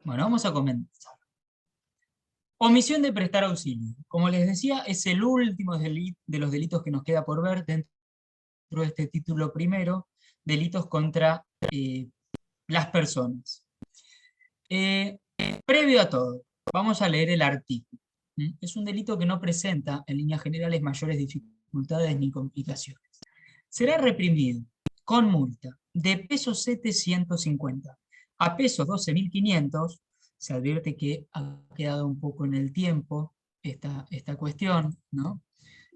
Bueno, vamos a comenzar. Omisión de prestar auxilio. Como les decía, es el último de los delitos que nos queda por ver dentro de este título primero, delitos contra las personas. Previo a todo, vamos a leer el artículo. Es un delito que no presenta, en líneas generales, mayores dificultades ni complicaciones. Será reprimido con multa de pesos 750 a pesos 12.500. Se advierte que ha quedado un poco en el tiempo esta cuestión, ¿no?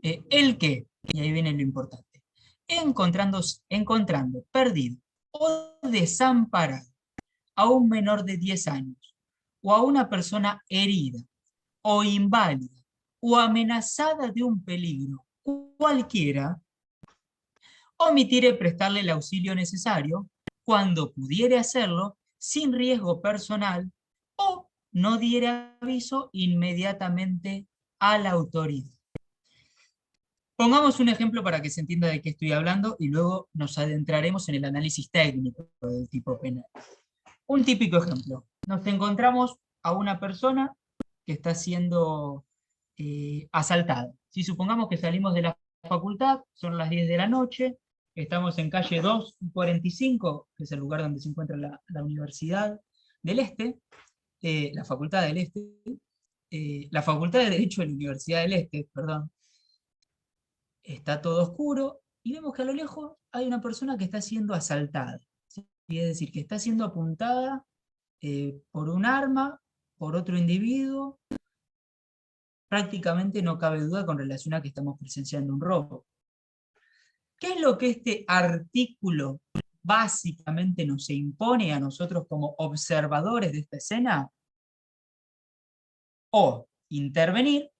El que, y ahí viene lo importante, encontrando perdido o desamparado a un menor de 10 años o a una persona herida o inválida o amenazada de un peligro cualquiera, omitir prestarle el auxilio necesario cuando pudiere hacerlo sin riesgo personal o no diere aviso inmediatamente a la autoridad. Pongamos un ejemplo para que se entienda de qué estoy hablando y luego nos adentraremos en el análisis técnico del tipo penal. Un típico ejemplo. Nos encontramos a una persona que está siendo asaltada. Si supongamos que salimos de la facultad, son las 10 de la noche, estamos en calle 2 y 45, que es el lugar donde se encuentra la Universidad del Este, la Facultad del Este, la Facultad de Derecho de la Universidad del Este, perdón. Está todo oscuro y vemos que a lo lejos hay una persona que está siendo asaltada, ¿sí? Es decir, que está siendo apuntada por un arma, por otro individuo. Prácticamente no cabe duda con relación a que estamos presenciando un robo. ¿Qué es lo que este artículo básicamente nos impone a nosotros como observadores de esta escena? O intervenir,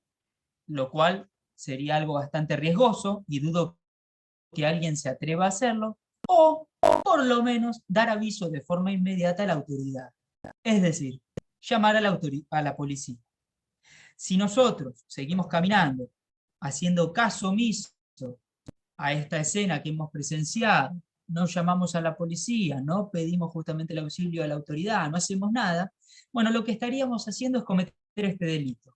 lo cual sería algo bastante riesgoso y dudo que alguien se atreva a hacerlo, o por lo menos dar aviso de forma inmediata a la autoridad. Es decir, llamar a la policía. Si nosotros seguimos caminando, haciendo caso omiso a esta escena que hemos presenciado, no llamamos a la policía, no pedimos justamente el auxilio a la autoridad, no hacemos nada, bueno, lo que estaríamos haciendo es cometer este delito.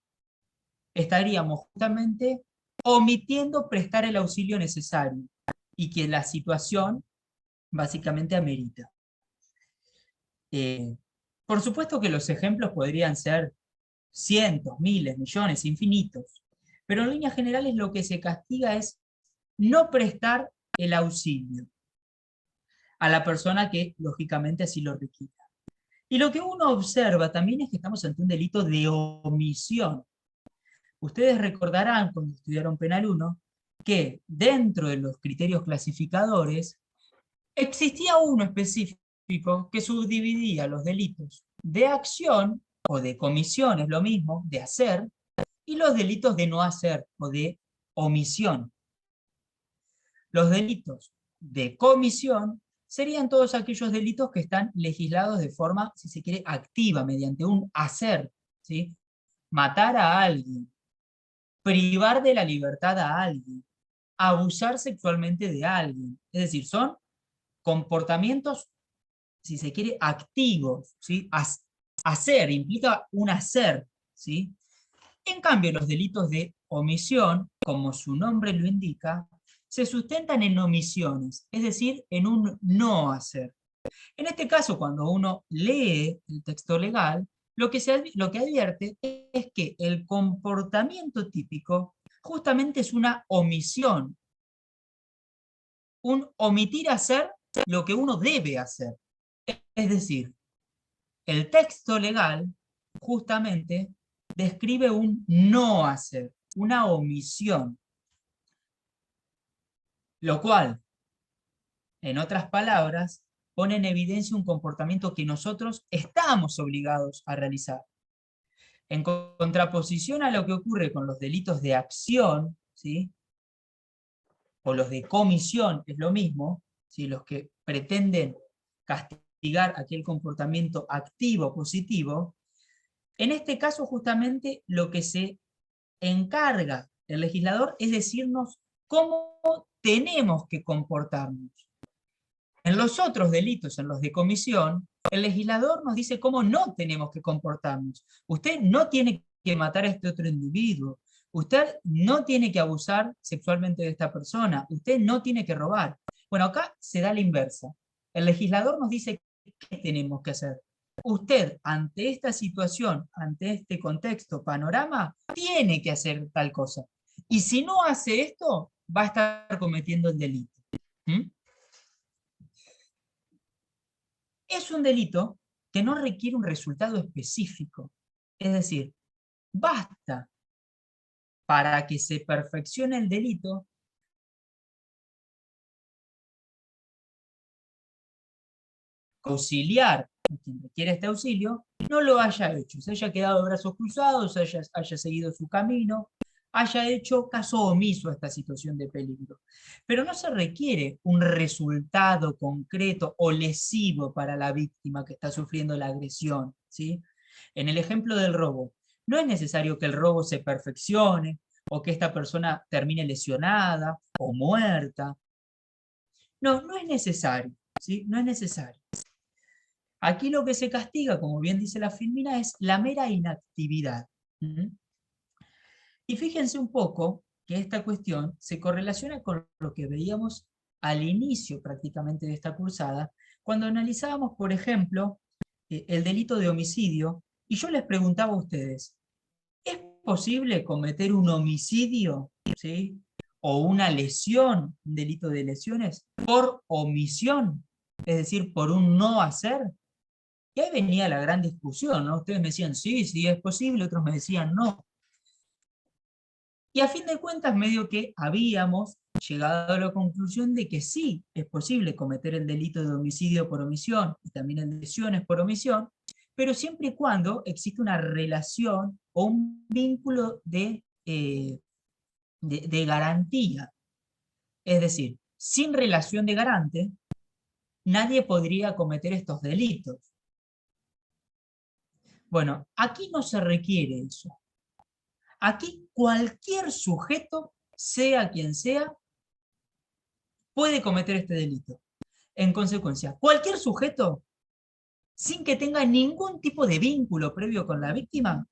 Estaríamos justamente omitiendo prestar el auxilio necesario y que la situación básicamente amerita. Por supuesto que los ejemplos podrían ser cientos, miles, millones, infinitos, pero en líneas generales lo que se castiga es no prestar el auxilio a la persona que lógicamente así lo requiera. Y lo que uno observa también es que estamos ante un delito de omisión. Ustedes recordarán cuando estudiaron Penal 1 que dentro de los criterios clasificadores existía uno específico que subdividía los delitos de acción o de comisión, es lo mismo, de hacer, y los delitos de no hacer o de omisión. Los delitos de comisión serían todos aquellos delitos que están legislados de forma, si se quiere, activa, mediante un hacer, ¿sí? Matar a alguien, privar de la libertad a alguien, abusar sexualmente de alguien. Es decir, son comportamientos, si se quiere, activos, ¿sí? Hacer implica un hacer, ¿sí? En cambio, los delitos de omisión, como su nombre lo indica, se sustentan en omisiones, es decir, en un no hacer. En este caso, cuando uno lee el texto legal, lo que advierte es que el comportamiento típico justamente es una omisión, un omitir hacer lo que uno debe hacer. Es decir, el texto legal justamente describe un no hacer, una omisión, lo cual, en otras palabras, pone en evidencia un comportamiento que nosotros estamos obligados a realizar. En contraposición a lo que ocurre con los delitos de acción, ¿sí? O los de comisión, es lo mismo, ¿sí? Los que pretenden castigar aquel comportamiento activo positivo, en este caso justamente lo que se encarga el legislador es decirnos cómo tenemos que comportarnos. En los otros delitos, en los de comisión, el legislador nos dice cómo no tenemos que comportarnos. Usted no tiene que matar a este otro individuo. Usted no tiene que abusar sexualmente de esta persona. Usted no tiene que robar. Bueno, acá se da la inversa. El legislador nos dice qué tenemos que hacer. Usted, ante esta situación, ante este contexto, panorama, tiene que hacer tal cosa. Y si no hace esto, va a estar cometiendo el delito. ¿Mm? Es un delito que no requiere un resultado específico. Es decir, basta para que se perfeccione el delito auxiliar a quien requiere este auxilio no lo haya hecho, se haya quedado de brazos cruzados, haya seguido su camino, haya hecho caso omiso a esta situación de peligro. Pero no se requiere un resultado concreto o lesivo para la víctima que está sufriendo la agresión, ¿sí? En el ejemplo del robo, no es necesario que el robo se perfeccione o que esta persona termine lesionada o muerta. No, no es necesario, ¿sí? No es necesario. Aquí lo que se castiga, como bien dice la filmina, es la mera inactividad. ¿Mm? Y fíjense un poco que esta cuestión se correlaciona con lo que veíamos al inicio prácticamente de esta cursada, cuando analizábamos, por ejemplo, el delito de homicidio, y yo les preguntaba a ustedes, ¿es posible cometer un homicidio, ¿sí? O una lesión, un delito de lesiones, por omisión? Es decir, por un no hacer. Y ahí venía la gran discusión, ¿no? Ustedes me decían, sí, sí es posible, otros me decían, no. Y a fin de cuentas, medio que habíamos llegado a la conclusión de que sí es posible cometer el delito de homicidio por omisión y también el de lesiones por omisión, pero siempre y cuando existe una relación o un vínculo de garantía. Es decir, sin relación de garante, nadie podría cometer estos delitos. Bueno, aquí no se requiere eso. Aquí cualquier sujeto, sea quien sea, puede cometer este delito. En consecuencia, cualquier sujeto, sin que tenga ningún tipo de vínculo previo con la víctima,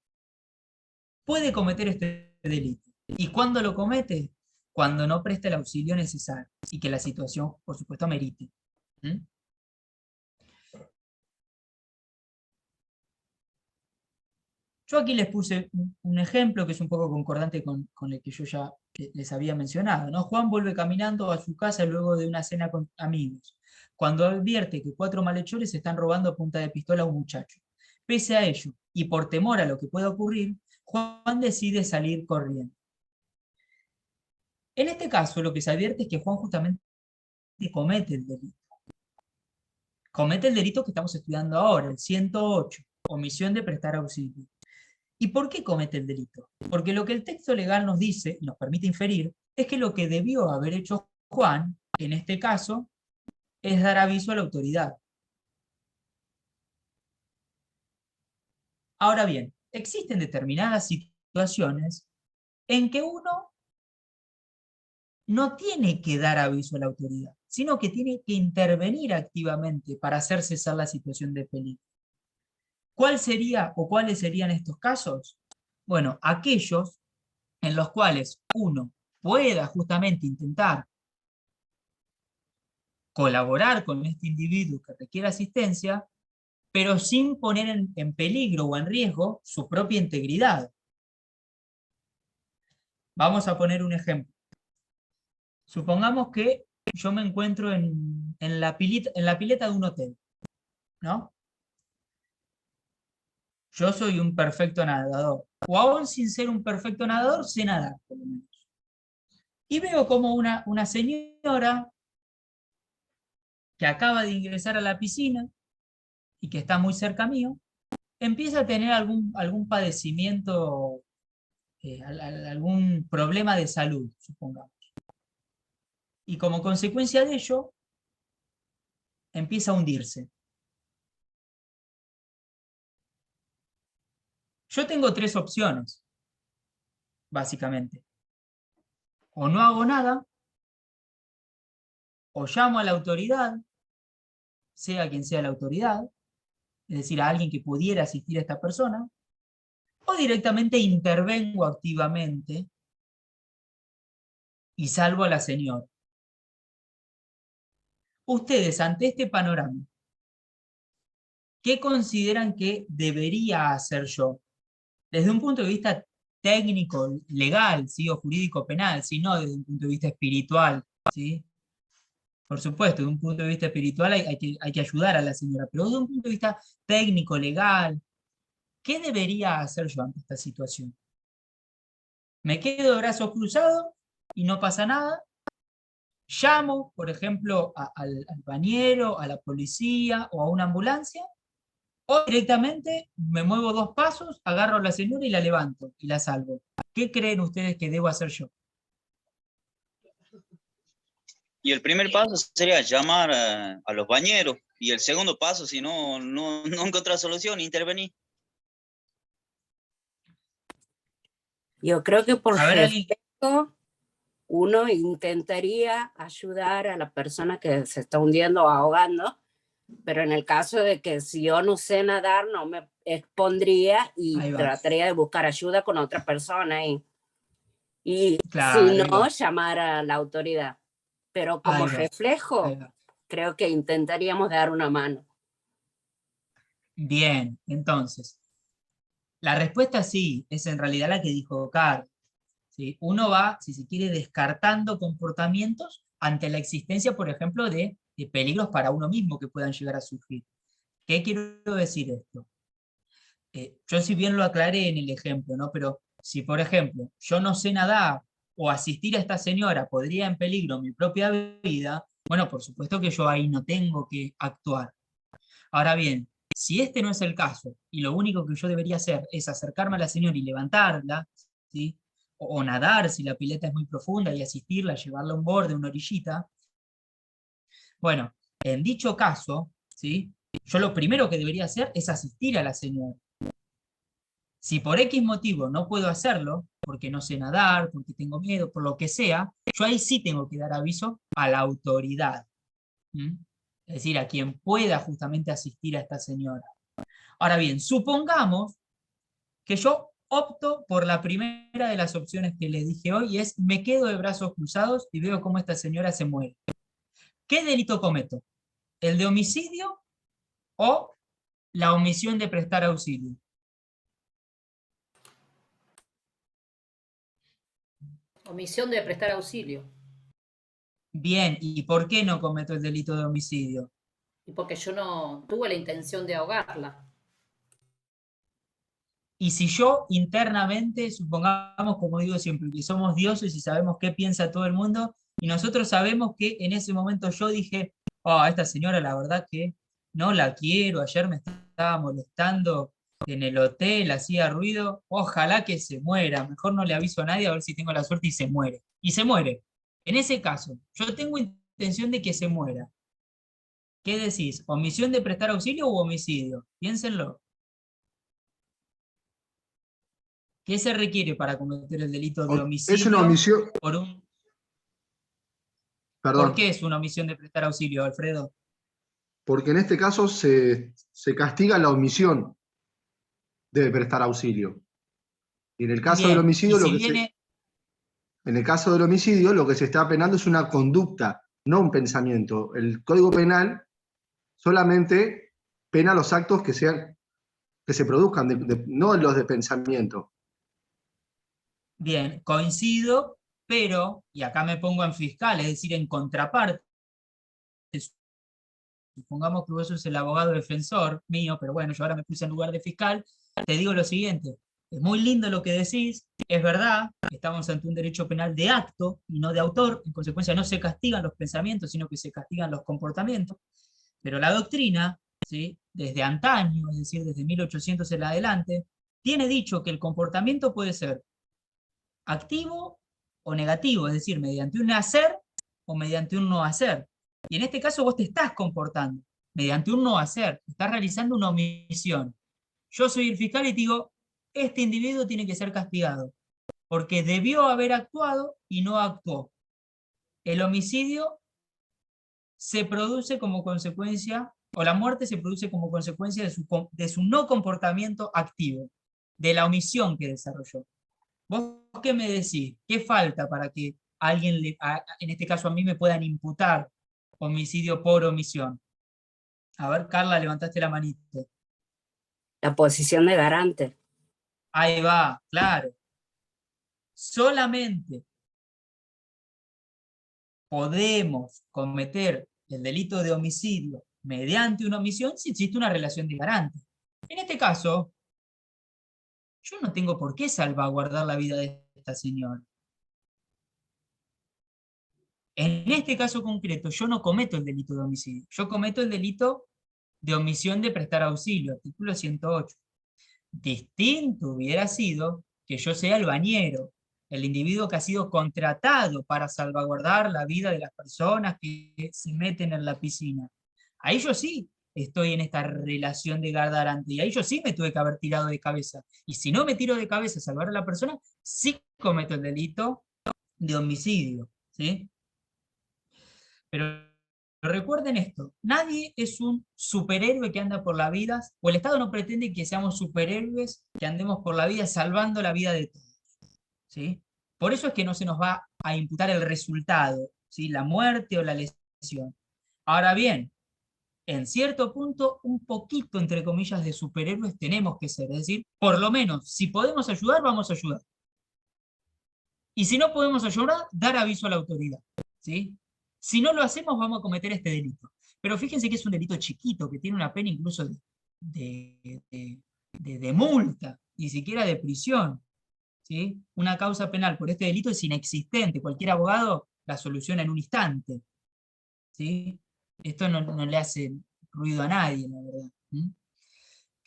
puede cometer este delito. ¿Y cuándo lo comete? Cuando no presta el auxilio necesario y que la situación, por supuesto, amerite. ¿Mm? Yo aquí les puse un ejemplo que es un poco concordante con el que yo ya les había mencionado, ¿no? Juan vuelve caminando a su casa luego de una cena con amigos, cuando advierte que 4 malhechores están robando a punta de pistola a un muchacho. Pese a ello, y por temor a lo que pueda ocurrir, Juan decide salir corriendo. En este caso, lo que se advierte es que Juan justamente comete el delito. Comete el delito que estamos estudiando ahora, el 108, omisión de prestar auxilio. ¿Y por qué comete el delito? Porque lo que el texto legal nos dice, y nos permite inferir, es que lo que debió haber hecho Juan, en este caso, es dar aviso a la autoridad. Ahora bien, existen determinadas situaciones en que uno no tiene que dar aviso a la autoridad, sino que tiene que intervenir activamente para hacer cesar la situación de peligro. ¿Cuál sería o cuáles serían estos casos? Bueno, aquellos en los cuales uno pueda justamente intentar colaborar con este individuo que requiere asistencia, pero sin poner en peligro o en riesgo su propia integridad. Vamos a poner un ejemplo. Supongamos que yo me encuentro en la pileta de un hotel, ¿no? Yo soy un perfecto nadador, o aún sin ser un perfecto nadador, sé nadar, por lo menos. Y veo como una señora que acaba de ingresar a la piscina y que está muy cerca mío, empieza a tener algún padecimiento, algún problema de salud, supongamos. Y como consecuencia de ello, empieza a hundirse. Yo tengo 3 opciones, básicamente. O no hago nada, o llamo a la autoridad, sea quien sea la autoridad, es decir, a alguien que pudiera asistir a esta persona, o directamente intervengo activamente y salvo a la señora. Ustedes, ante este panorama, ¿qué consideran que debería hacer yo? Desde un punto de vista técnico, legal, ¿sí? O jurídico penal, sino desde un punto de vista espiritual, ¿sí? Por supuesto, desde un punto de vista espiritual hay que ayudar a la señora, pero desde un punto de vista técnico, legal, ¿qué debería hacer yo ante esta situación? ¿Me quedo de brazos cruzados y no pasa nada? ¿Llamo, por ejemplo, al bañero, a la policía o a una ambulancia? ¿O directamente me muevo 2 pasos, agarro a la señora y la levanto y la salvo? ¿Qué creen ustedes que debo hacer yo? Y el primer paso sería llamar a los bañeros. Y el segundo paso, si no encontrar solución, intervenir. Yo creo que por A ver, alguien. respeto uno intentaría ayudar a la persona que se está hundiendo o ahogando, pero en el caso de que si yo no sé nadar, no me expondría y Ahí va. trataría de buscar ayuda con otra persona y Claro, si ahí no, va. llamar a la autoridad. Pero como Ahí va. Ahí reflejo, va. creo que intentaríamos dar una mano. Bien, entonces, la respuesta sí, es en realidad la que dijo Carl. ¿Sí? Uno va, si se quiere, descartando comportamientos ante la existencia, por ejemplo, de peligros para uno mismo que puedan llegar a surgir. ¿Qué quiero decir esto? Yo si bien lo aclaré en el ejemplo, ¿no? Pero si, por ejemplo, yo no sé nadar o asistir a esta señora podría en peligro mi propia vida, bueno, por supuesto que yo ahí no tengo que actuar. Ahora bien, si este no es el caso y lo único que yo debería hacer es acercarme a la señora y levantarla, ¿sí? O nadar si la pileta es muy profunda y asistirla, llevarla a un borde, una orillita, bueno, en dicho caso, ¿sí? Yo lo primero que debería hacer es asistir a la señora. Si por X motivo no puedo hacerlo, porque no sé nadar, porque tengo miedo, por lo que sea, yo ahí sí tengo que dar aviso a la autoridad. ¿Mm? Es decir, a quien pueda justamente asistir a esta señora. Ahora bien, supongamos que yo opto por la primera de las opciones que les dije hoy, y es me quedo de brazos cruzados y veo cómo esta señora se muere. ¿Qué delito cometo? ¿El de homicidio o la omisión de prestar auxilio? Omisión de prestar auxilio. Bien, ¿y por qué no cometo el delito de homicidio? Y porque yo no tuve la intención de ahogarla. Y si yo internamente, supongamos, como digo siempre, que somos dioses y sabemos qué piensa todo el mundo, y nosotros sabemos que en ese momento yo dije, oh, a esta señora la verdad que no la quiero, ayer me estaba molestando en el hotel, hacía ruido, ojalá que se muera, mejor no le aviso a nadie a ver si tengo la suerte y se muere. Y se muere. En ese caso, yo tengo intención de que se muera. ¿Qué decís? ¿Omisión de prestar auxilio u homicidio? Piénsenlo. ¿Qué se requiere para cometer el delito de Es una homicidio? omisión, ¿Por qué perdón, es una omisión de prestar auxilio, Alfredo? porque en este caso se castiga la omisión de prestar auxilio. Y en el caso del Bien, y homicidio, si viene, en el caso del homicidio, lo que se está penando es una conducta, no un pensamiento. El Código Penal solamente pena los actos que se produzcan, no los de pensamiento. bien, coincido, pero, y acá me pongo en fiscal, es decir, en contraparte, supongamos que vos sos el abogado defensor mío, pero bueno, yo ahora me puse en lugar de fiscal, te digo lo siguiente, es muy lindo lo que decís, es verdad, estamos ante un derecho penal de acto y no de autor, en consecuencia no se castigan los pensamientos, sino que se castigan los comportamientos, pero la doctrina, ¿sí? Desde antaño, es decir, desde 1800 en adelante, tiene dicho que el comportamiento puede ser activo o negativo, es decir, mediante un hacer o mediante un no hacer. Y en este caso vos te estás comportando mediante un no hacer, estás realizando una omisión. Yo soy el fiscal y te digo, este individuo tiene que ser castigado, porque debió haber actuado y no actuó. El homicidio se produce como consecuencia o la muerte se produce como consecuencia de su no comportamiento activo, de la omisión que desarrolló. ¿Vos qué me decís? ¿Qué falta para que alguien, en este caso a mí, me puedan imputar homicidio por omisión? A ver, Carla, levantaste la manito. La posición de garante. Ahí va, claro. Solamente podemos cometer el delito de homicidio mediante una omisión si existe una relación de garante. En este caso, yo no tengo por qué salvaguardar la vida de esta señora. En este caso concreto, yo no cometo el delito de homicidio, yo cometo el delito de omisión de prestar auxilio, artículo 108. Distinto hubiera sido que yo sea el bañero, el individuo que ha sido contratado para salvaguardar la vida de las personas que se meten en la piscina. Ahí yo sí estoy en esta relación de garante, y ahí yo sí me tuve que haber tirado de cabeza. Y si no me tiro de cabeza a salvar a la persona, sí cometo el delito de homicidio, ¿sí? Pero recuerden esto, nadie es un superhéroe que anda por la vida, o el Estado no pretende que seamos superhéroes que andemos por la vida salvando la vida de todos, ¿sí? Por eso es que no se nos va a imputar el resultado, ¿sí? La muerte o la lesión. Ahora bien, en cierto punto, un poquito, entre comillas, de superhéroes tenemos que ser, es decir, por lo menos, si podemos ayudar, vamos a ayudar. Y si no podemos ayudar, dar aviso a la autoridad, ¿sí? Si no lo hacemos, vamos a cometer este delito. Pero fíjense que es un delito chiquito, que tiene una pena incluso de multa, ni siquiera de prisión, ¿sí? Una causa penal por este delito es inexistente. Cualquier abogado la soluciona en un instante, ¿sí? Esto no le hace ruido a nadie, la verdad.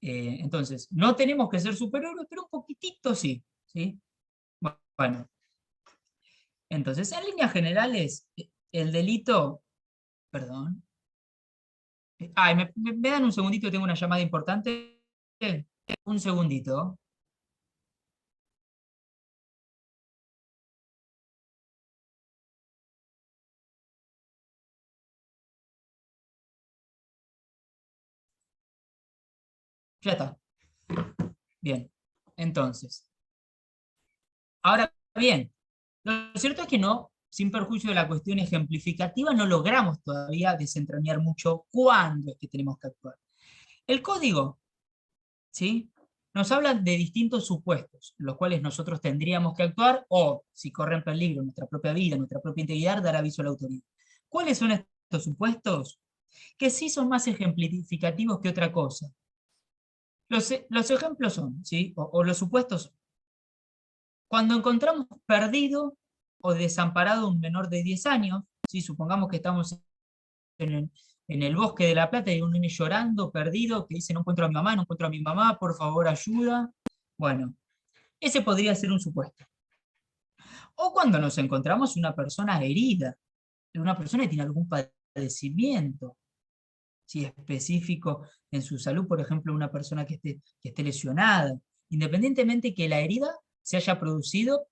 Entonces, no tenemos que ser superhéroes, pero un poquitito sí, ¿sí? Bueno, entonces, en líneas generales, el delito, perdón. Ay, ¿me dan un segundito? Tengo una llamada importante. Un segundito. Ya está. Bien. Entonces. Ahora bien, lo cierto es que no, sin perjuicio de la cuestión ejemplificativa, no logramos todavía desentrañar mucho cuándo es que tenemos que actuar. El código, ¿sí?, nos habla de distintos supuestos, en los cuales nosotros tendríamos que actuar, o, si corre en peligro nuestra propia vida, nuestra propia integridad, dar aviso a la autoridad. ¿Cuáles son estos supuestos? Que sí son más ejemplificativos que otra cosa. Los ejemplos son, ¿sí?, o los supuestos son: cuando encontramos perdido o desamparado un menor de 10 años, ¿sí?, supongamos que estamos en el bosque de La Plata y hay un niño llorando, perdido, que dice: no encuentro a mi mamá, no encuentro a mi mamá, por favor ayuda. Bueno, ese podría ser un supuesto. O cuando nos encontramos una persona herida, una persona que tiene algún padecimiento, ¿sí?, específico en su salud, por ejemplo, una persona que esté lesionada, independientemente que la herida se haya producido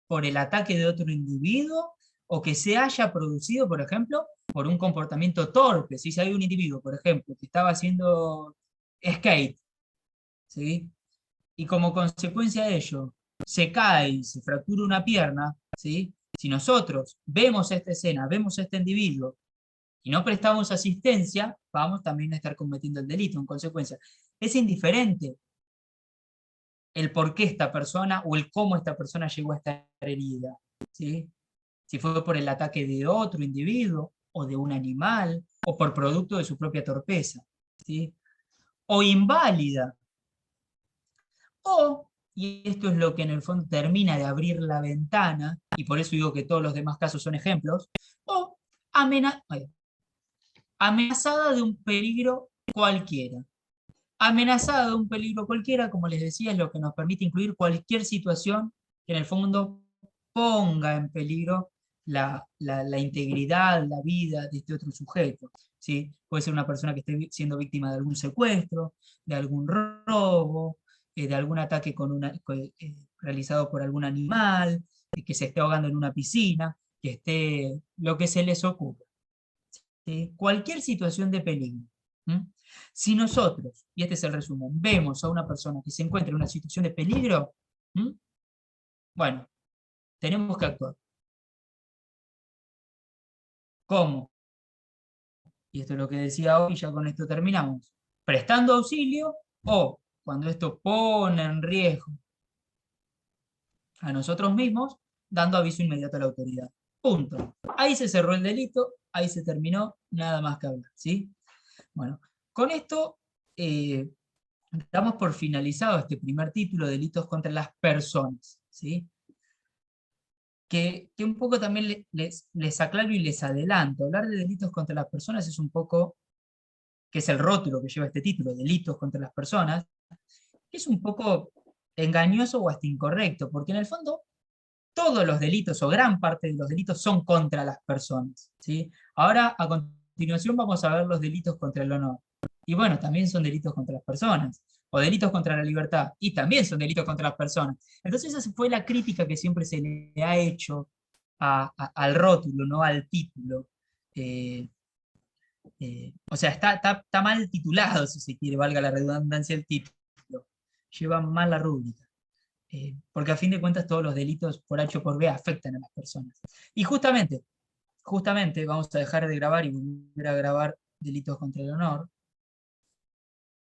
por el ataque de otro individuo, o que se haya producido, por ejemplo, por un comportamiento torpe. Si hay un individuo, por ejemplo, que estaba haciendo skate, ¿sí?, y como consecuencia de ello se cae y se fractura una pierna, ¿sí?, si nosotros vemos esta escena, vemos a este individuo, y no prestamos asistencia, vamos también a estar cometiendo el delito en consecuencia. Es indiferente el por qué esta persona o el cómo esta persona llegó a estar herida, ¿sí? Si fue por el ataque de otro individuo, o de un animal, o por producto de su propia torpeza, ¿sí? O inválida. O, y esto es lo que en el fondo termina de abrir la ventana, y por eso digo que todos los demás casos son ejemplos, o amenazada de un peligro cualquiera. Amenazada de un peligro cualquiera, como les decía, es lo que nos permite incluir cualquier situación que en el fondo ponga en peligro la integridad, la vida de este otro sujeto, ¿sí? Puede ser una persona que esté siendo víctima de algún secuestro, de algún robo, de algún ataque realizado por algún animal, que se esté ahogando en una piscina, que esté lo que se les ocurra, ¿sí? Cualquier situación de peligro. Si nosotros, y este es el resumen, vemos a una persona que se encuentra en una situación de peligro, bueno, tenemos que actuar. ¿Cómo? Y esto es lo que decía hoy, ya con esto terminamos. Prestando auxilio o cuando esto pone en riesgo a nosotros mismos, dando aviso inmediato a la autoridad. Punto. Ahí se cerró el delito, ahí se terminó, nada más que hablar, ¿sí? Bueno, con esto damos por finalizado este primer título, Delitos contra las Personas, ¿sí? Que un poco también les aclaro y les adelanto. Hablar de delitos contra las personas es un poco, que es el rótulo que lleva este título, Delitos contra las Personas, que es un poco engañoso o hasta incorrecto, porque en el fondo todos los delitos o gran parte de los delitos son contra las personas, ¿sí? Ahora, a continuación, vamos a ver los delitos contra el honor. Y bueno, también son delitos contra las personas, o delitos contra la libertad, y también son delitos contra las personas. Entonces esa fue la crítica que siempre se le ha hecho al rótulo, no al título. O sea, está mal titulado, si se quiere, valga la redundancia el título. Lleva mal la rúbrica. Porque a fin de cuentas todos los delitos por H o por B afectan a las personas. Y justamente, vamos a dejar de grabar y volver a grabar delitos contra el honor,